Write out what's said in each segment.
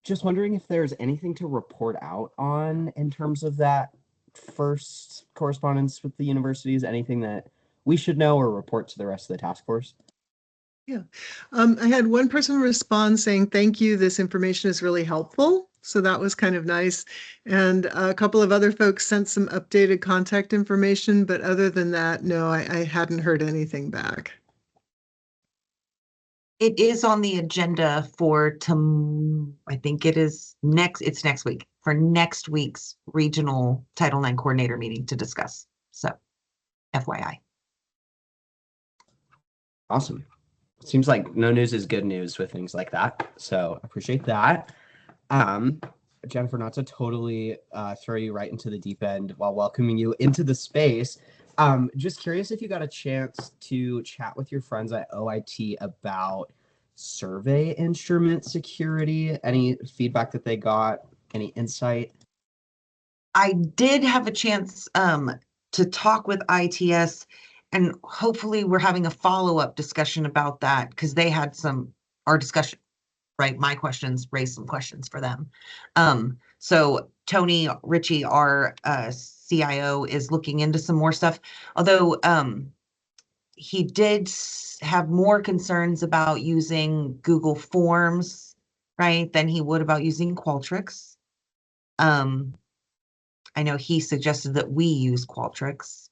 just wondering if there's anything to report out on in terms of that first correspondence with the universities, anything that we should know or report to the rest of the task force? Yeah, I had one person respond saying, thank you, this information is really helpful. So that was kind of nice. And a couple of other folks sent some updated contact information, but other than that, no, I hadn't heard anything back. It is on the agenda for I think it's next week, for next week's regional Title IX coordinator meeting to discuss. So FYI. Awesome. Seems like no news is good news with things like that. So appreciate that. Jennifer, not to totally throw you right into the deep end while welcoming you into the space. Just curious if you got a chance to chat with your friends at OIT about survey instrument security, any feedback that they got, any insight? I did have a chance to talk with ITS, and hopefully we're having a follow-up discussion about that because they had our discussion, right? My questions raised some questions for them. So Tony Ritchie, our CIO, is looking into some more stuff, although he did have more concerns about using Google Forms, right, than he would about using Qualtrics. I know he suggested that we use Qualtrics.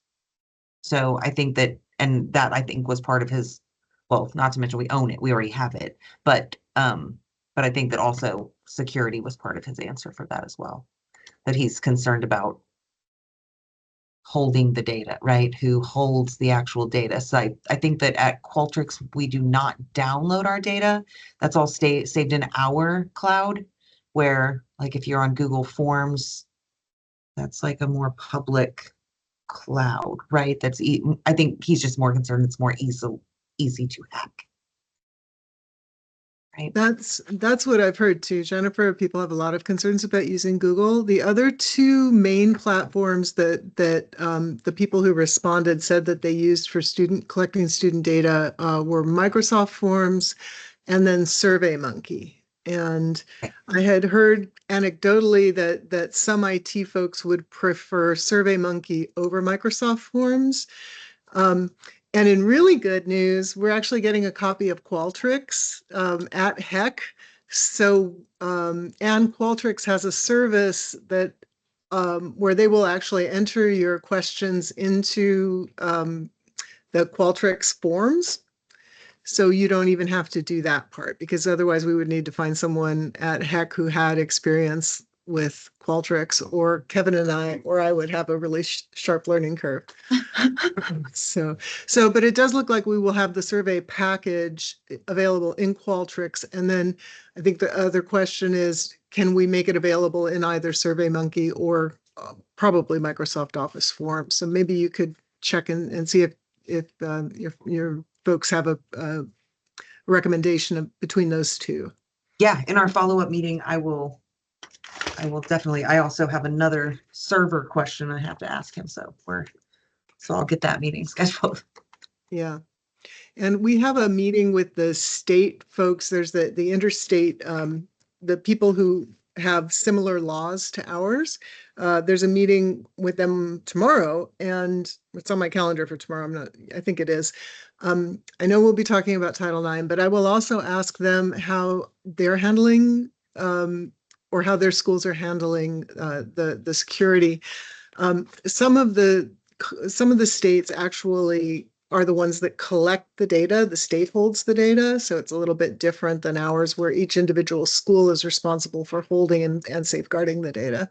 So I think that, and that I think was part of his, well, not to mention we own it, we already have it, but I think that also security was part of his answer for that as well, that he's concerned about holding the data, right? Who holds the actual data. So I think that at Qualtrics, we do not download our data. That's all saved in our cloud, where like if you're on Google Forms, that's like a more public cloud, right? I think he's just more concerned it's more easy to hack. Right. That's what I've heard too, Jennifer. People have a lot of concerns about using Google. The other two main platforms that the people who responded said that they used for collecting student data were Microsoft Forms and then SurveyMonkey. And I had heard anecdotally that some IT folks would prefer SurveyMonkey over Microsoft Forms. And in really good news, we're actually getting a copy of Qualtrics at HEC. So, and Qualtrics has a service that where they will actually enter your questions into the Qualtrics forms. So you don't even have to do that part, because otherwise we would need to find someone at HEC who had experience with Qualtrics, or Kevin and I would have a really sharp learning curve. But it does look like we will have the survey package available in Qualtrics. And then I think the other question is, can we make it available in either SurveyMonkey or probably Microsoft Office Forms? So maybe you could check and see if your folks have a recommendation between those two. Yeah, in our follow-up meeting, I will definitely. I also have another server question I have to ask him, so I'll get that meeting scheduled. Yeah, and we have a meeting with the state folks. There's the interstate, the people who have similar laws to ours. There's a meeting with them tomorrow, and it's on my calendar for tomorrow. I think it is. I know we'll be talking about Title IX, but I will also ask them how they're handling or how their schools are handling the security. Some of the states actually are the ones that collect the data. The state holds the data, so it's a little bit different than ours, where each individual school is responsible for holding and safeguarding the data.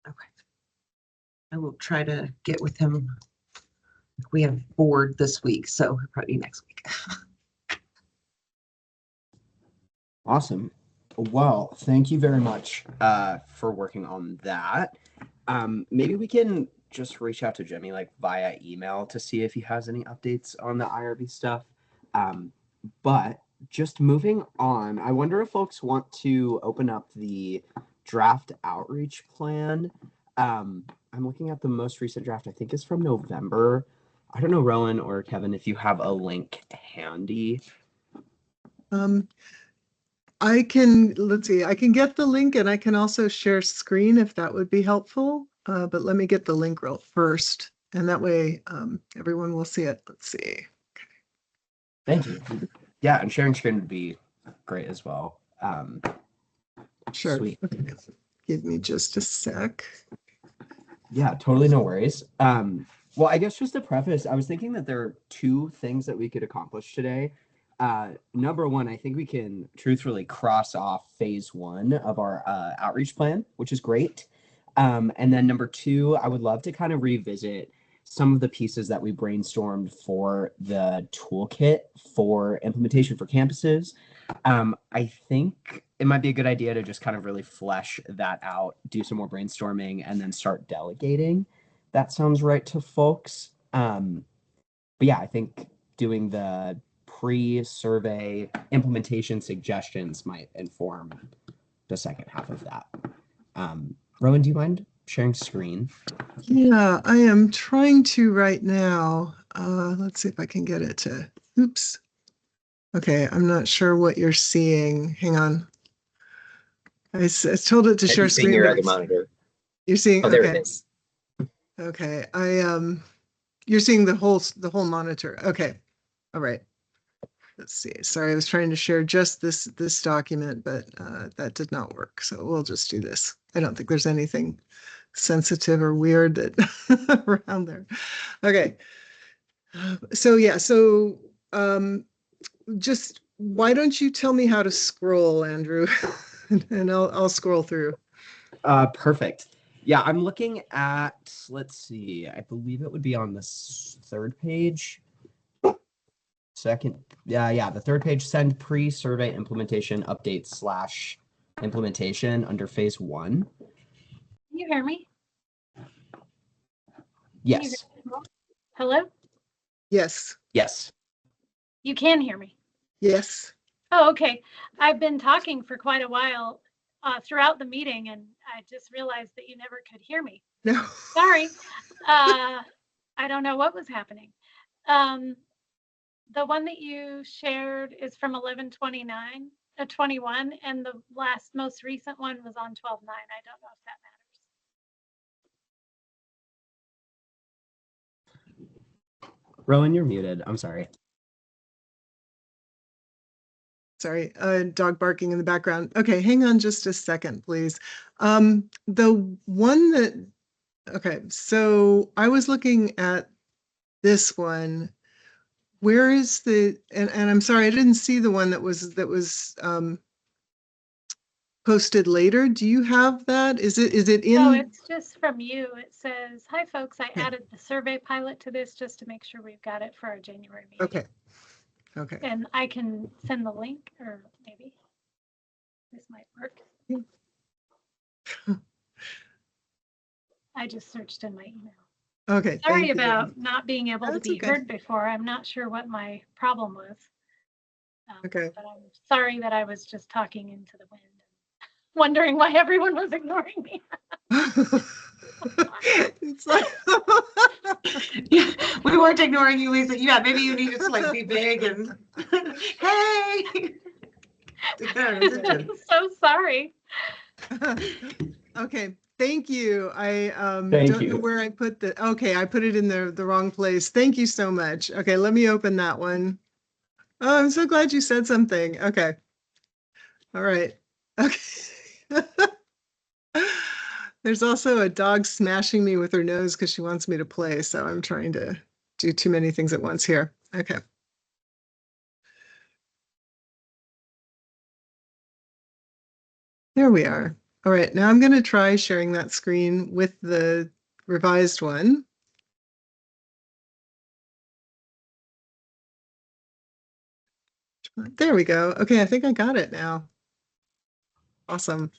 Okay. I will try to get with him. We have board this week, so probably next week. Awesome. Well, thank you very much for working on that. Maybe we can just reach out to Jimmy like via email to see if he has any updates on the IRB stuff. But just moving on, I wonder if folks want to open up the draft outreach plan. I'm looking at the most recent draft. I think it's from November. I don't know, Rowan or Kevin, if you have a link handy. let's see, I can get the link and I can also share screen if that would be helpful. But let me get the link real first, and that way everyone will see it. Let's see. Thank you. Yeah, and sharing screen would be great as well. Sure. Sweet. Okay. Give me just a sec. Yeah, totally no worries. Well, I guess just to preface, I was thinking that there are two things that we could accomplish today. Number one, I think we can truthfully cross off phase one of our outreach plan, which is great. And then number two, I would love to kind of revisit some of the pieces that we brainstormed for the toolkit for implementation for campuses. I think it might be a good idea to just kind of really flesh that out, do some more brainstorming, and then start delegating. That sounds right to folks. But yeah, I think doing the pre-survey implementation suggestions might inform the second half of that. Rowan, do you mind sharing screen? Yeah, I am trying to right now. Let's see if I can get it to, oops. Okay, I'm not sure what you're seeing. Hang on. I told it to share screen. Your other monitor. You're seeing, Oh, there okay. it is. Okay, you're seeing the whole monitor. Okay, all right. Let's see. Sorry, I was trying to share just this document, but that did not work. So we'll just do this. I don't think there's anything sensitive or weird that around there. Okay. So yeah, so just why don't you tell me how to scroll, Andrew, and I'll scroll through. Perfect. Yeah, I'm looking at, let's see, I believe it would be on this third page. Second, yeah, the third page, send pre-survey implementation update / implementation under phase one. Can you hear me? Yes. Hello? Yes. Yes. You can hear me? Yes. Oh, okay. I've been talking for quite a while throughout the meeting, and I just realized that you never could hear me. No. Sorry. I don't know what was happening. The one that you shared is from 11/29, 21, and the most recent one was on 12/9. I don't know if that matters. Rowan, you're muted. I'm sorry. Sorry, dog barking in the background. Okay, hang on just a second, please. The one that, okay, so I was looking at this one. Where is the, and I'm sorry, I didn't see the one that was posted later. Do you have that? Is it in? No, it's just from you. It says, "Hi folks, I added the survey pilot to this just to make sure we've got it for our January meeting." Okay. Okay. And I can send the link, or maybe this might work. I just searched in my email. Okay. Sorry about not being able to be okay. heard before. I'm not sure what my problem was. Okay. But I'm sorry that I was just talking into the wind, wondering why everyone was ignoring me. It's like Yeah, we weren't ignoring you, Lisa. Yeah, maybe you needed to like be big and hey. I'm so sorry. Okay, thank you. I Thank don't you. know where I put the, okay, I put it in the wrong place. Thank you so much. Okay, let me open that one. Oh, I'm so glad you said something. Okay. All right. Okay. There's also a dog smashing me with her nose because she wants me to play, so I'm trying to do too many things at once here. Okay. There we are. All right, now I'm going to try sharing that screen with the revised one. There we go. Okay, I think I got it now. Awesome.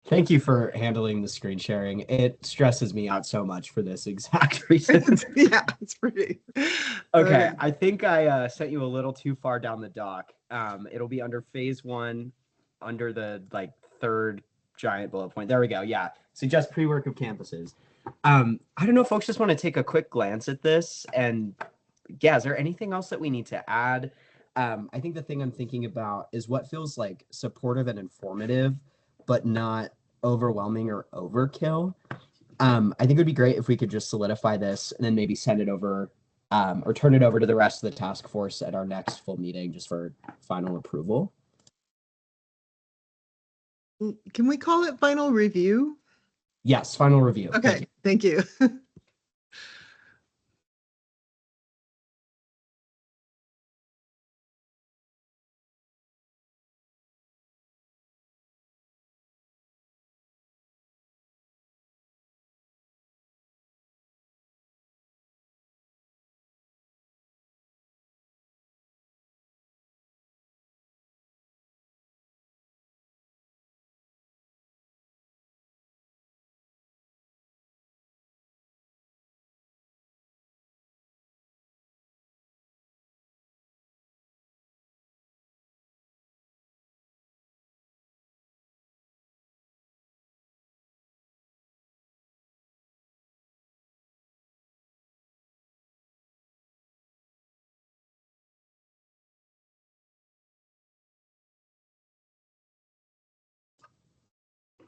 Thank you for handling the screen sharing. It stresses me out so much for this exact reason. Yeah, it's pretty. Okay, I think I sent you a little too far down the dock. It'll be under phase one, under the third giant bullet point. There we go. Yeah. Suggest pre-work of campuses. I don't know if folks just want to take a quick glance at this, and yeah, is there anything else that we need to add? I think the thing I'm thinking about is what feels like supportive and informative, but not overwhelming or overkill. I think it would be great if we could just solidify this and then maybe send it over or turn it over to the rest of the task force at our next full meeting just for final approval. Can we call it final review? Yes, final review. Okay, thank you.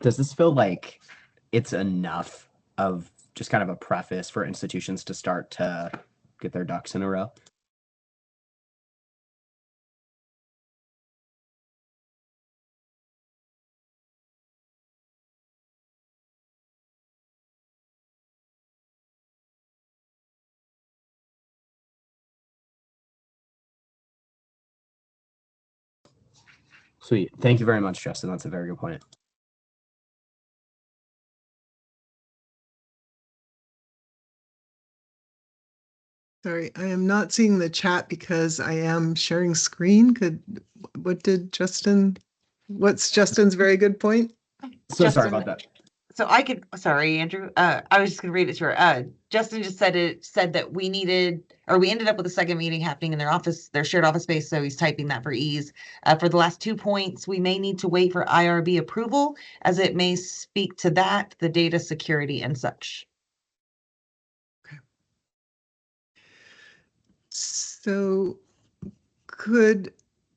Does this feel like it's enough of just kind of a preface for institutions to start to get their ducks in a row? Sweet. Thank you very much, Justin. That's a very good point. Sorry, I am not seeing the chat because I am sharing screen. What's Justin's very good point? So sorry about that. So sorry, Andrew. I was just gonna read it to her. Justin just said that we ended up with a second meeting happening in their shared office space. So he's typing that for ease. For the last 2 points, we may need to wait for IRB approval as it may speak to that, the data security and such. So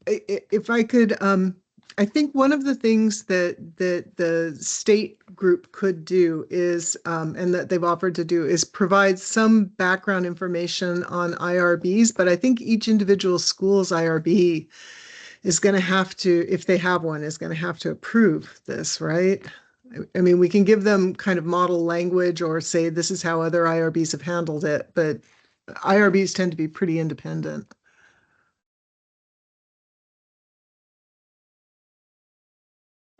if I could, I think one of the things that the state group could do is, and that they've offered to do, is provide some background information on IRBs, but I think each individual school's IRB is going to have to, if they have one, is going to have to approve this, right? I mean, we can give them kind of model language or say this is how other IRBs have handled it, but IRBs tend to be pretty independent.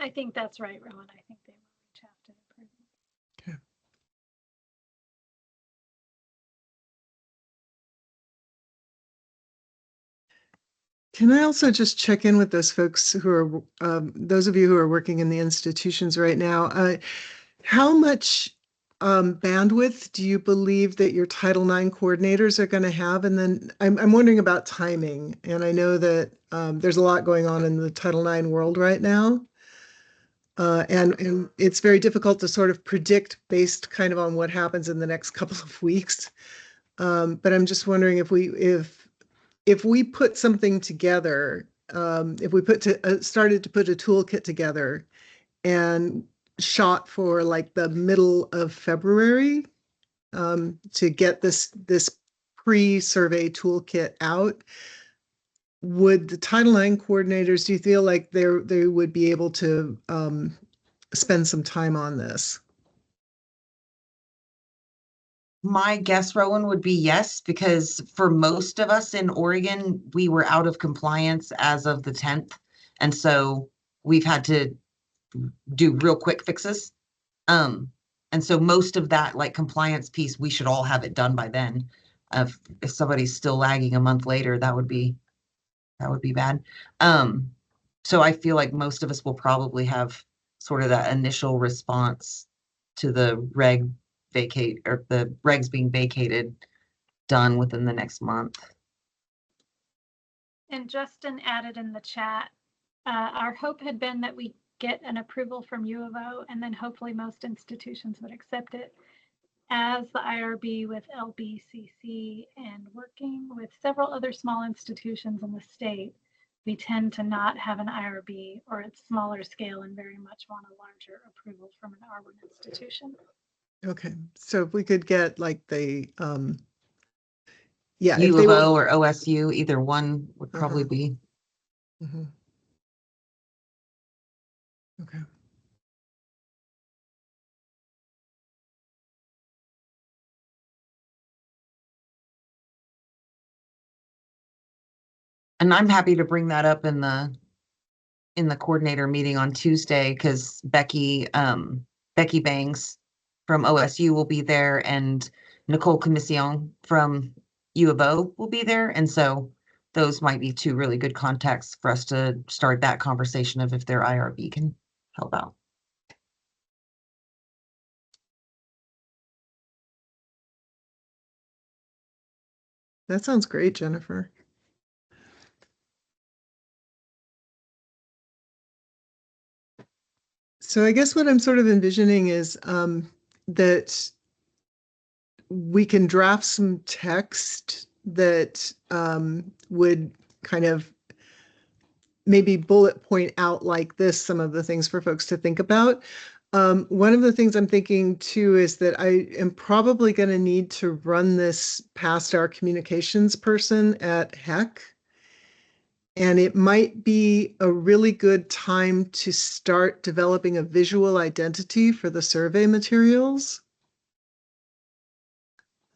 I think that's right, Rowan. I think they will each have to approve. Okay. Can I also just check in with those folks who are, those of you who are working in the institutions right now, how much bandwidth do you believe that your Title IX coordinators are going to have? And then I'm wondering about timing. And I know that there's a lot going on in the Title IX world right now. And it's very difficult to sort of predict based kind of on what happens in the next couple of weeks. But I'm just wondering if we put something together, if we started to put a toolkit together and shot for like the middle of February to get this pre-survey toolkit out, would the Title IX coordinators, do you feel like they would be able to spend some time on this? My guess, Rowan, would be yes, because for most of us in Oregon, we were out of compliance as of the 10th. And so we've had to do real quick fixes. And so most of that like compliance piece, we should all have it done by then. If somebody's still lagging a month later, that would be bad. So I feel like most of us will probably have sort of that initial response to the vacate or the regs being vacated done within the next month. And Justin added in the chat, our hope had been that we get an approval from U of O, and then hopefully most institutions would accept it as the IRB with LBCC, and working with several other small institutions in the state. We tend to not have an IRB, or it's smaller scale and very much want a larger approval from an R1 institution. Okay, so if we could get like the, yeah, if U they of were, O or OSU, either one would probably be. Mhm. Okay. And I'm happy to bring that up in the coordinator meeting on Tuesday, because Becky Bangs from OSU will be there, and Nicole Commission from U of O will be there. And so those might be two really good contacts for us to start that conversation of if their IRB can help out. That sounds great, Jennifer. So I guess what I'm sort of envisioning is that we can draft some text that would kind of maybe bullet point out like this, some of the things for folks to think about. One of the things I'm thinking too is that I am probably going to need to run this past our communications person at HEC. And it might be a really good time to start developing a visual identity for the survey materials.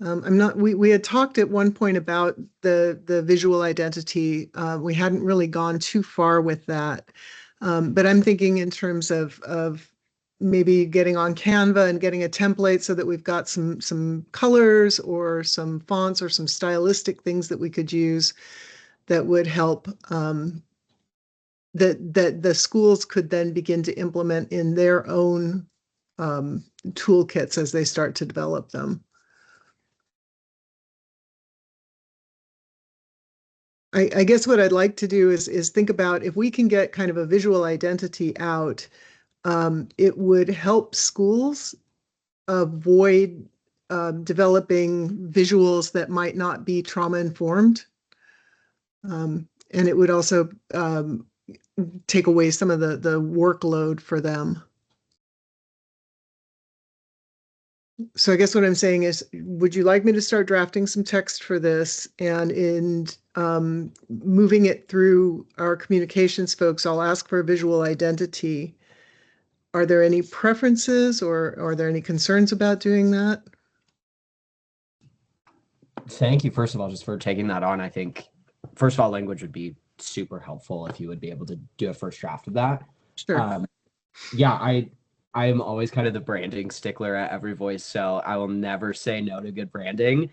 We had talked at one point about the visual identity. We hadn't really gone too far with that. But I'm thinking in terms of maybe getting on Canva and getting a template so that we've got some colors or some fonts or some stylistic things that we could use that would help, that the schools could then begin to implement in their own toolkits as they start to develop them. I guess what I'd like to do is think about if we can get kind of a visual identity out, it would help schools avoid developing visuals that might not be trauma informed. And it would also take away some of the workload for them. So I guess what I'm saying is, would you like me to start drafting some text for this? And in moving it through our communications folks, I'll ask for a visual identity. Are there any preferences or are there any concerns about doing that? Thank you, first of all, just for taking that on. I think, first of all, language would be super helpful if you would be able to do a first draft of that. Sure. Yeah, I am always kind of the branding stickler at Every Voice, so I will never say no to good branding.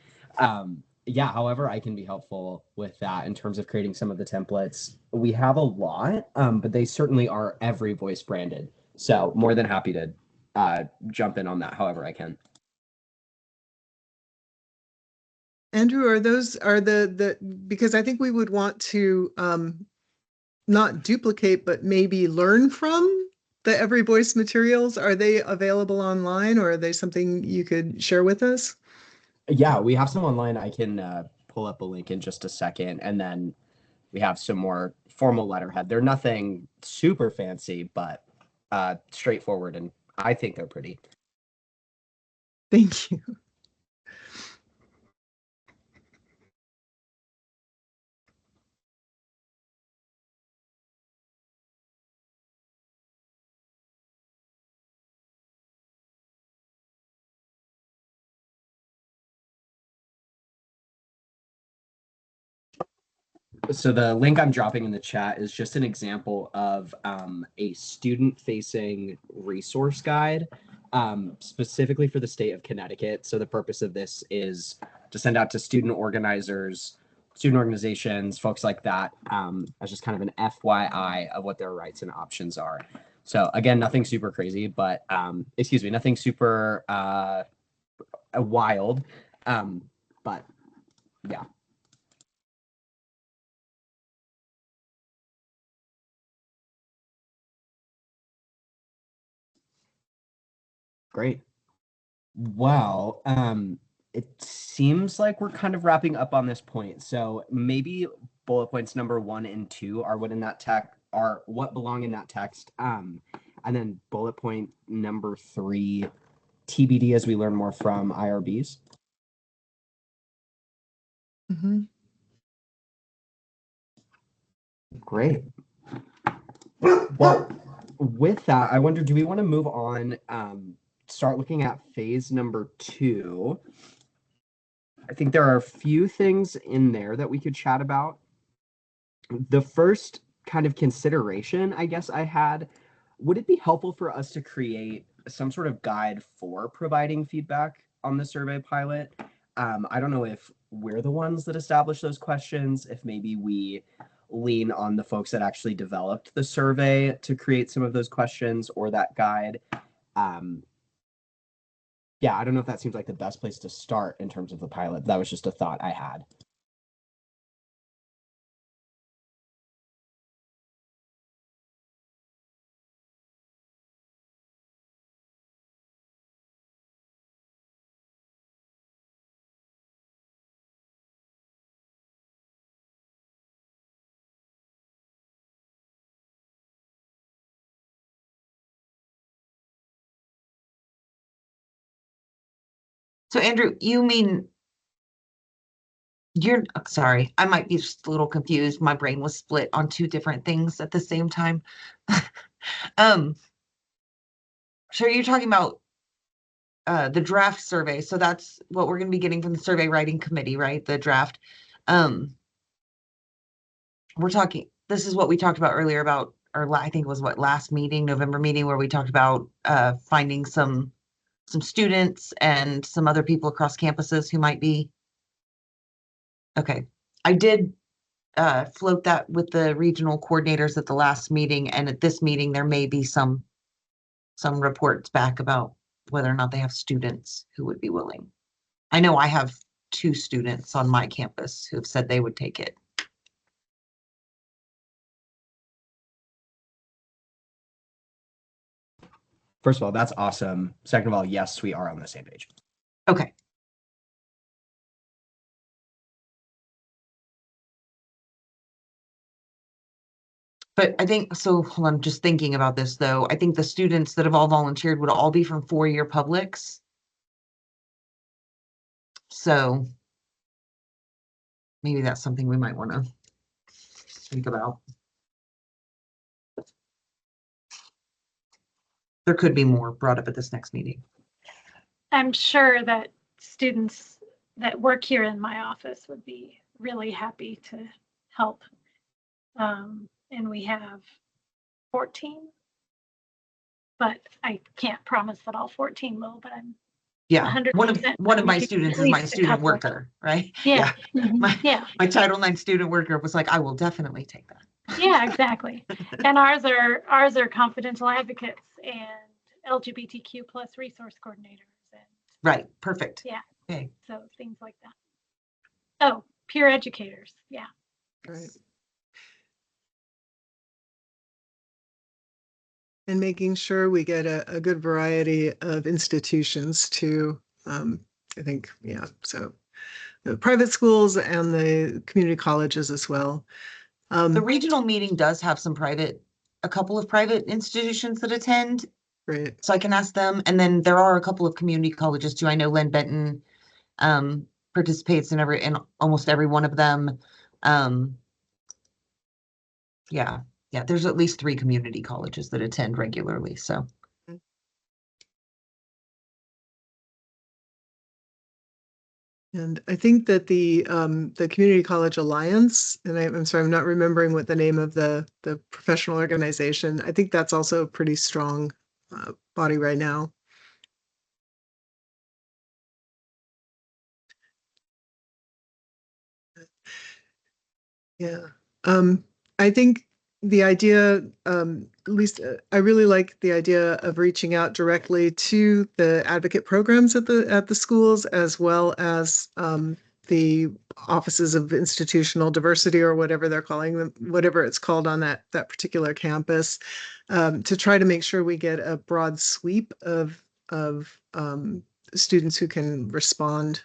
Yeah, however, I can be helpful with that in terms of creating some of the templates. We have a lot, but they certainly are Every Voice branded. So more than happy to jump in on that however I can. Andrew, are the because I think we would want to not duplicate, but maybe learn from the Every Voice materials. Are they available online or are they something you could share with us? Yeah, we have some online. I can pull up a link in just a second. And then we have some more formal letterhead. They're nothing super fancy, but straightforward. And I think they're pretty. Thank you. So the link I'm dropping in the chat is just an example of a student-facing resource guide specifically for the state of Connecticut. So the purpose of this is to send out to student organizers, student organizations, folks like that, as just kind of an FYI of what their rights and options are. So again, nothing super crazy, but excuse me, nothing super wild, but yeah. Great. Well, it seems like we're kind of wrapping up on this point. So maybe bullet points number 1 and 2 are what belong in that text. And then bullet point number 3, TBD as we learn more from IRBs. Mhm. Great. Well, with that, I wonder, do we want to move on, start looking at phase number 2? I think there are a few things in there that we could chat about. The first kind of consideration, I guess I had, would it be helpful for us to create some sort of guide for providing feedback on the survey pilot? I don't know if we're the ones that establish those questions, if maybe we lean on the folks that actually developed the survey to create some of those questions or that guide. Yeah, I don't know if that seems like the best place to start in terms of the pilot. That was just a thought I had. So Andrew, you mean sorry, I might be just a little confused. My brain was split on 2 different things at the same time. Um, so you're talking about the draft survey. So that's what we're going to be getting from the survey writing committee, right? The draft. This is what we talked about earlier about, or I think it was last meeting, November meeting, where we talked about finding some students and some other people across campuses who might be. Okay. I did float that with the regional coordinators at the last meeting, and at this meeting, there may be some reports back about whether or not they have students who would be willing. I know I have 2 students on my campus who have said they would take it. First of all, that's awesome. Second of all, yes, we are on the same page. Okay. But I think, so hold on, just thinking about this though, I think the students that have all volunteered would all be from 4-year publics. So maybe that's something we might want to think about. There could be more brought up at this next meeting. I'm sure that students that work here in my office would be really happy to help. And we have 14, but I can't promise that all 14 will, but I'm Yeah, 100%. one of my maybe students at is my least a student couple. worker, right? Yeah. My Title IX student worker was like, I will definitely take that. Yeah, exactly. And ours are confidential advocates and LGBTQ plus resource coordinators and Right, perfect. Yeah. Okay. So things like that. Oh, peer educators. Yeah. Right. And making sure we get a good variety of institutions too. I think, yeah, so the private schools and the community colleges as well. The regional meeting does have a couple of private institutions that attend. Great. So I can ask them. And then there are a couple of community colleges too. I know Len Benton participates in almost every one of them. Yeah, there's at least 3 community colleges that attend regularly, so. And I think that the Community College Alliance, and I'm sorry, I'm not remembering what the name of the professional organization. I think that's also a pretty strong body right now. Yeah, I think the idea, at least I really like the idea of reaching out directly to the advocate programs at the schools, as well as the offices of institutional diversity, or whatever they're calling them, whatever it's called on that particular campus, to try to make sure we get a broad sweep of of students who can respond.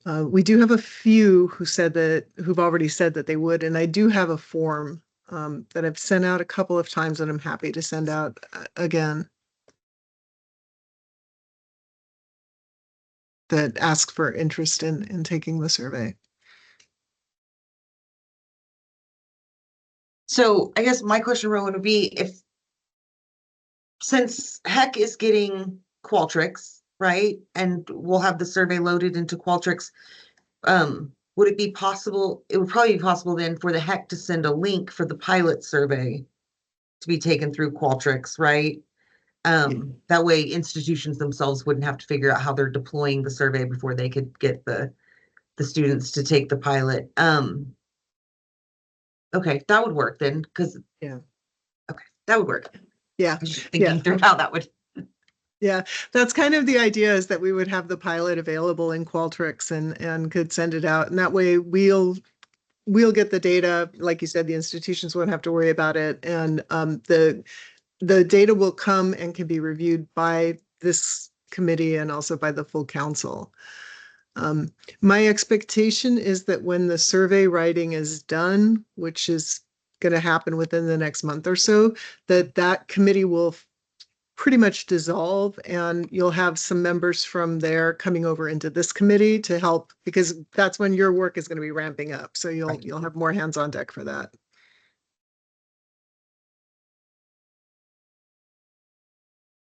We do have a few who've already said that they would, and I do have a form that I've sent out a couple of times and I'm happy to send out again that asks for interest in taking the survey. So I guess my question, Rowan, would be since HEC is getting Qualtrics, right? And we'll have the survey loaded into Qualtrics. Would it be possible? It would probably be possible then for the HEC to send a link for the pilot survey to be taken through Qualtrics, right? That way institutions themselves wouldn't have to figure out how they're deploying the survey before they could get the students to take the pilot. Okay, that would work then, because Yeah. okay, that would work. Yeah. I was just thinking through how that would. Yeah, that's kind of the idea, is that we would have the pilot available in Qualtrics and could send it out. And that way we'll get the data. Like you said, the institutions won't have to worry about it. And the data will come and can be reviewed by this committee and also by the full council. My expectation is that when the survey writing is done, which is going to happen within the next month or so, that committee will pretty much dissolve, and you'll have some members from there coming over into this committee to help, because that's when your work is going to be ramping up. So you'll have more hands on deck for that.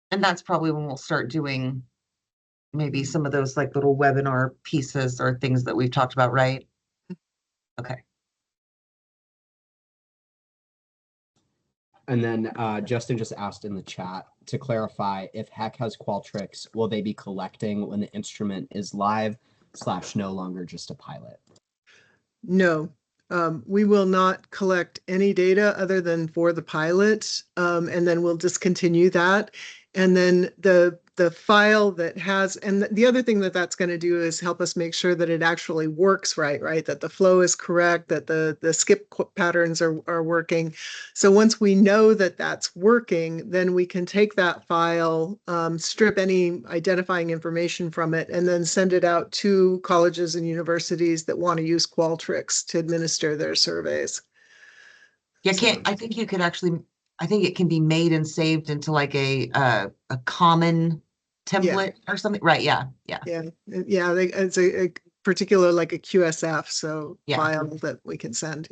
And that's probably when we'll start doing maybe some of those like little webinar pieces or things that we've talked about, right? Okay. And then Justin just asked in the chat to clarify, if HEC has Qualtrics, will they be collecting when the instrument is live / no longer just a pilot? No, we will not collect any data other than for the pilot, and then we'll discontinue that. And then the file that has, and the other thing that that's going to do is help us make sure that it actually works right, that the flow is correct, that the skip patterns are working. So once we know that that's working, then we can take that file, strip any identifying information from it, and then send it out to colleges and universities that want to use Qualtrics to administer their surveys. Yeah, I think you could actually, I think it can be made and saved into like a common template or something, right? Yeah. It's a particular, like a QSF, so file that we can send.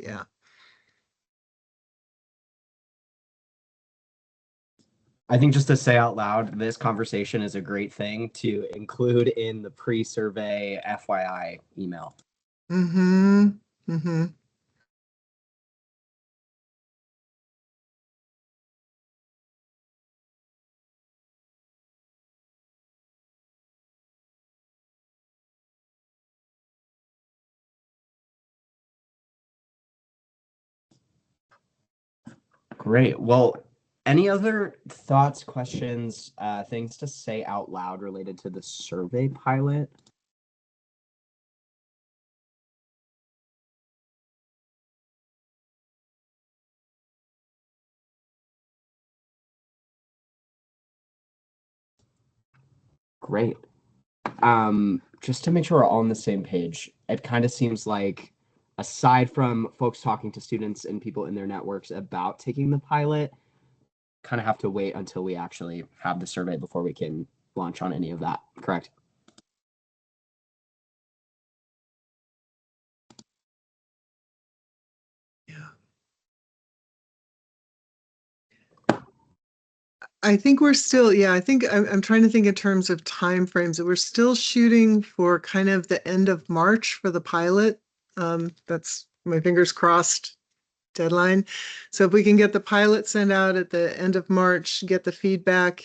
I think, just to say out loud, this conversation is a great thing to include in the pre-survey FYI email. Great. Well, any other thoughts, questions, things to say out loud related to the survey pilot? Great. Just to make sure we're all on the same page, it kind of seems like, aside from folks talking to students and people in their networks about taking the pilot, kind of have to wait until we actually have the survey before we can launch on any of that, correct? I think we're still, I think I'm trying to think in terms of time frames, that we're still shooting for kind of the end of March for the pilot. That's my fingers crossed deadline. So if we can get the pilot sent out at the end of March, get the feedback,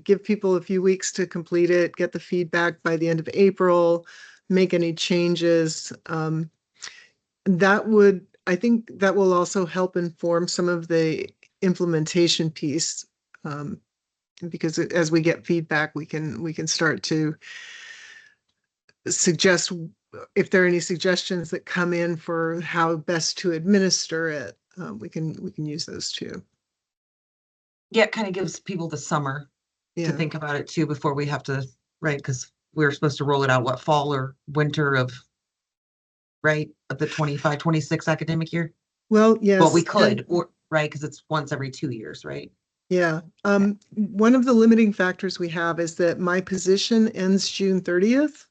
give people a few weeks to complete it, get the feedback by the end of April, make any changes. I think that will also help inform some of the implementation piece. Because as we get feedback, we can start to suggest if there are any suggestions that come in for how best to administer it. We can use those too. Yeah, it kind of gives people the summer Yeah. think about it too before we have to, right? Because we're supposed to roll it out, what, fall or winter of, right, of the 25-26 academic year? Well, Well, we yes. could, or, right, because it's once every 2 years, right? Yeah. One of the limiting factors we have is that my position ends June 30th.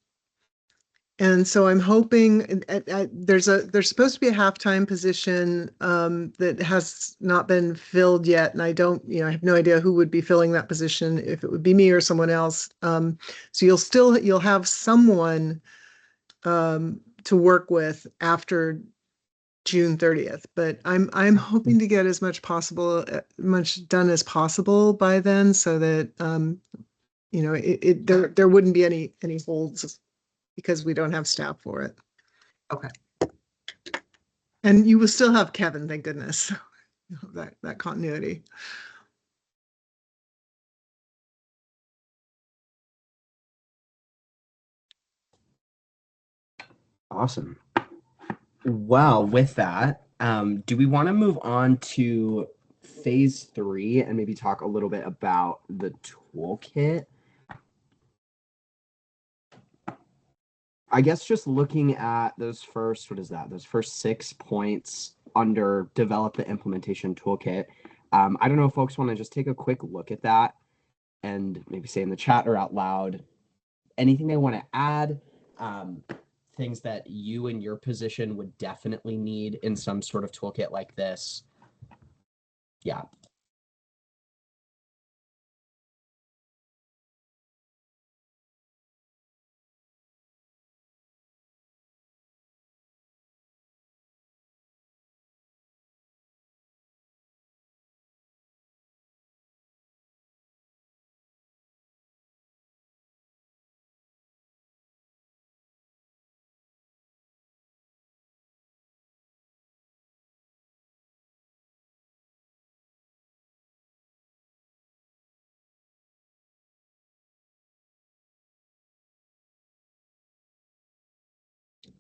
And so I'm hoping there's supposed to be a halftime position that has not been filled yet. And I don't, I have no idea who would be filling that position, if it would be me or someone else. So you'll have someone to work with after June 30th, but I'm hoping to get as much done as possible by then, so that there wouldn't be any holds because we don't have staff for it. Okay. And you will still have Kevin, thank goodness. That continuity. Awesome. Well, with that, do we want to move on to phase 3 and maybe talk a little bit about the toolkit? I guess just looking at those first, those first 6 points under develop the implementation toolkit. I don't know if folks want to just take a quick look at that and maybe say in the chat or out loud anything they want to add, things that you in your position would definitely need in some sort of toolkit like this. Yeah.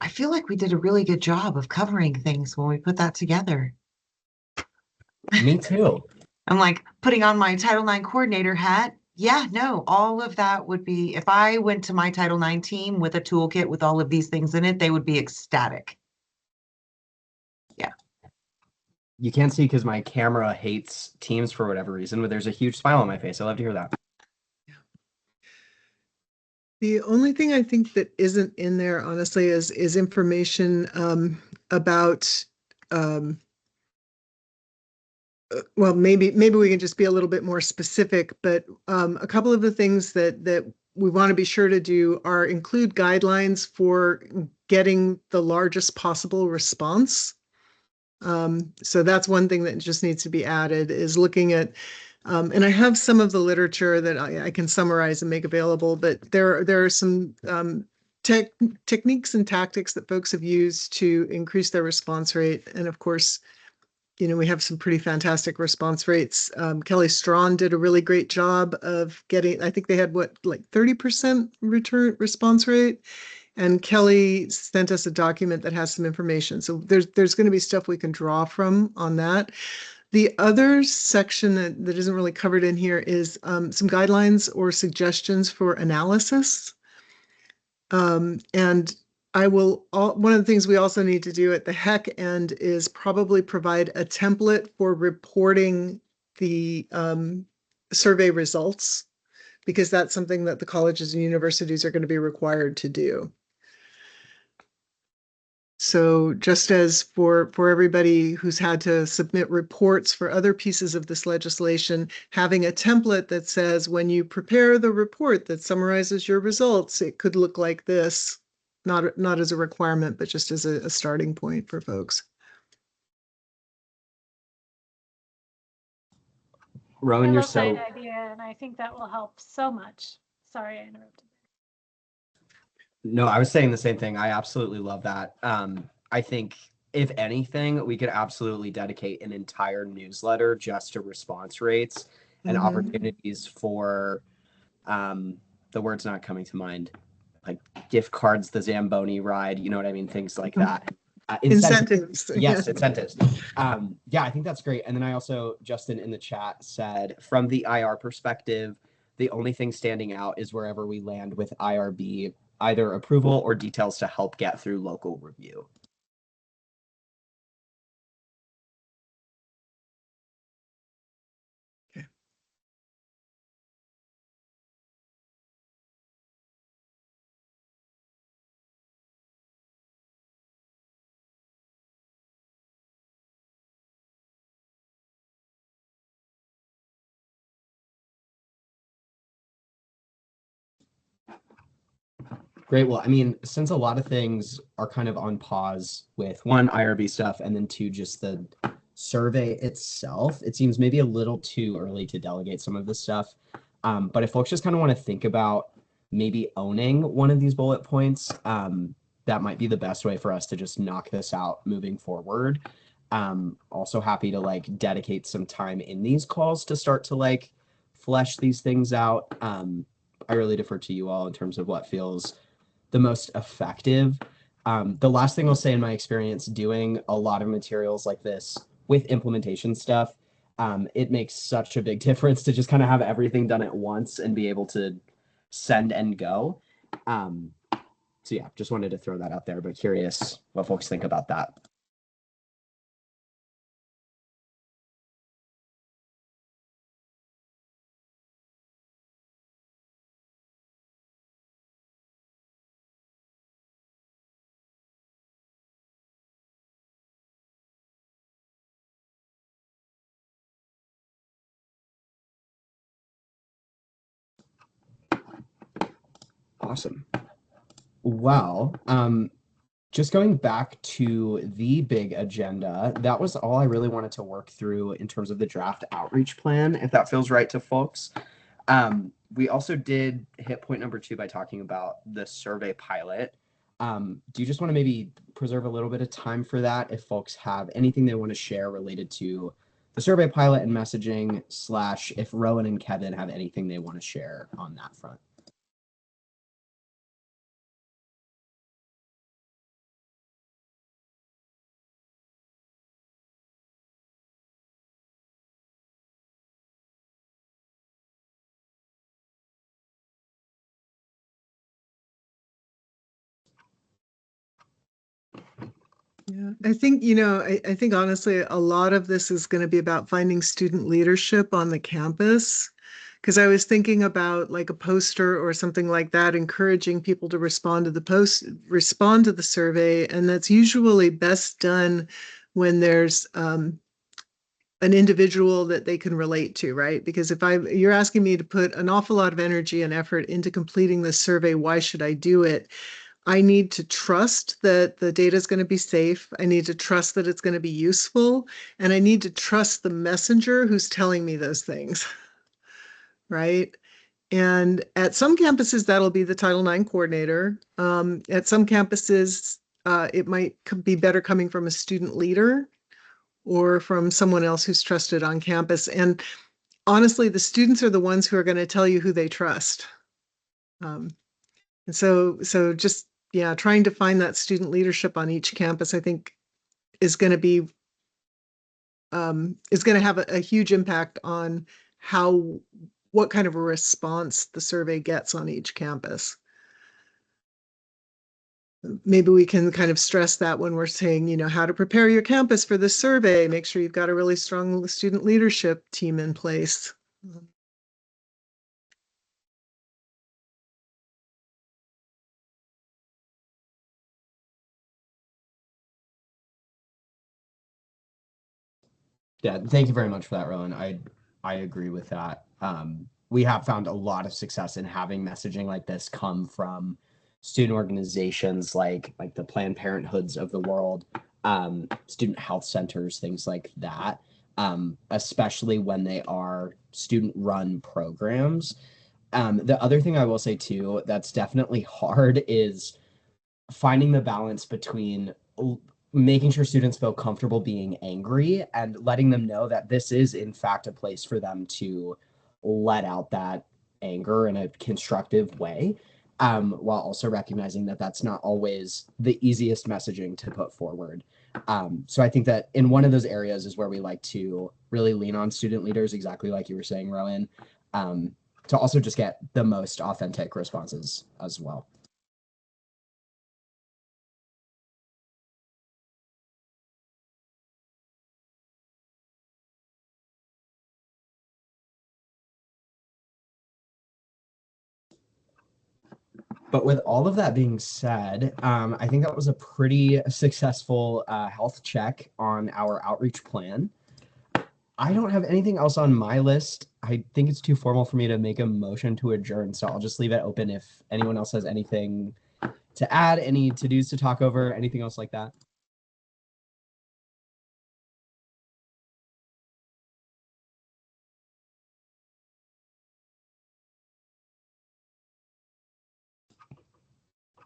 I feel like we did a really good job of covering things when we put that together. Me too. I'm like putting on my Title IX coordinator hat. Yeah, no, all of that would be, if I went to my Title IX team with a toolkit with all of these things in it, they would be ecstatic. Yeah. You can't see because my camera hates Teams for whatever reason, but there's a huge smile on my face. I love to hear that. The only thing I think that isn't in there, honestly, is information about well, maybe we can just be a little bit more specific, but a couple of the things that we want to be sure to do are include guidelines for getting the largest possible response. So that's one thing that just needs to be added, is looking at, and I have some of the literature that I can summarize and make available, but there are some techniques and tactics that folks have used to increase their response rate. And of course, we have some pretty fantastic response rates. Kelly Strawn did a really great job of getting, I think they had like 30% return response rate. And Kelly sent us a document that has some information. So there's going to be stuff we can draw from on that. The other section that isn't really covered in here is some guidelines or suggestions for analysis. And one of the things we also need to do at the HEC end is probably provide a template for reporting the survey results, because that's something that the colleges and universities are going to be required to do. So just as for everybody who's had to submit reports for other pieces of this legislation, having a template that says when you prepare the report that summarizes your results, it could look like this, not as a requirement, but just as a starting point for folks. Rowan, I you're love so... that idea, and I think that will help so much. Sorry, I interrupted. No, I was saying the same thing. I absolutely love that. I think if anything, we could absolutely dedicate an entire newsletter just to response rates and opportunities for, the word's not coming to mind, like gift cards, the Zamboni ride, you know what I mean? Things like that. Incentives. Yes, incentives. Yeah, I think that's great. And then I also, Justin in the chat said, from the IR perspective, The only thing standing out is wherever we land with IRB, either approval or details to help get through local review. Great. Well, I mean, since a lot of things are kind of on pause with one, IRB stuff, and then two, just the survey itself, it seems maybe a little too early to delegate some of this stuff. But if folks just kind of want to think about maybe owning one of these bullet points, that might be the best way for us to just knock this out moving forward. Also happy to like dedicate some time in these calls to start to like flesh these things out. I really defer to you all in terms of what feels the most effective. The last thing I'll say in my experience doing a lot of materials like this with implementation stuff, it makes such a big difference to just kind of have everything done at once and be able to send and go. So yeah, just wanted to throw that out there, but curious what folks think about that. Awesome. Well, just going back to the big agenda, that was all I really wanted to work through in terms of the draft outreach plan, if that feels right to folks. We also did hit point number 2 by talking about the survey pilot. Do you just want to maybe preserve a little bit of time for that if folks have anything they want to share related to the survey pilot and messaging, / if Rowan and Kevin have anything they want to share on that front? Yeah, I think, I think honestly, a lot of this is going to be about finding student leadership on the campus. Because I was thinking about like a poster or something like that, encouraging people to respond to the survey. And that's usually best done when there's an individual that they can relate to, right? Because you're asking me to put an awful lot of energy and effort into completing this survey, why should I do it? I need to trust that the data is going to be safe. I need to trust that it's going to be useful. And I need to trust the messenger who's telling me those things, right? And at some campuses, that'll be the Title IX coordinator. At some campuses, it might be better coming from a student leader or from someone else who's trusted on campus. And honestly, the students are the ones who are going to tell you who they trust. And so just, yeah, trying to find that student leadership on each campus, I think is going to be, is going to have a huge impact on what kind of a response the survey gets on each campus. Maybe we can kind of stress that when we're saying, how to prepare your campus for this survey, make sure you've got a really strong student leadership team in place. Yeah, thank you very much for that, Rowan. I agree with that. We have found a lot of success in having messaging like this come from student organizations like the Planned Parenthoods of the world, student health centers, things like that, especially when they are student-run programs. The other thing I will say too, that's definitely hard is finding the balance between making sure students feel comfortable being angry and letting them know that this is in fact a place for them to let out that anger in a constructive way, while also recognizing that that's not always the easiest messaging to put forward. So I think that in one of those areas is where we like to really lean on student leaders, exactly like you were saying, Rowan. to also just get the most authentic responses as well. But with all of that being said, I think that was a pretty successful health check on our outreach plan. I don't have anything else on my list. I think it's too formal for me to make a motion to adjourn, so I'll just leave it open if anyone else has anything to add, any to-dos to talk over, anything else like that.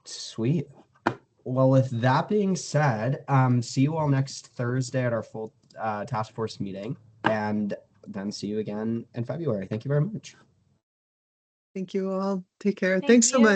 Sweet. Well, with that being said, see you all next Thursday at our full task force meeting, and then see you again in February. Thank you very much. Thank you all. Take care. Thank Thanks so you. much.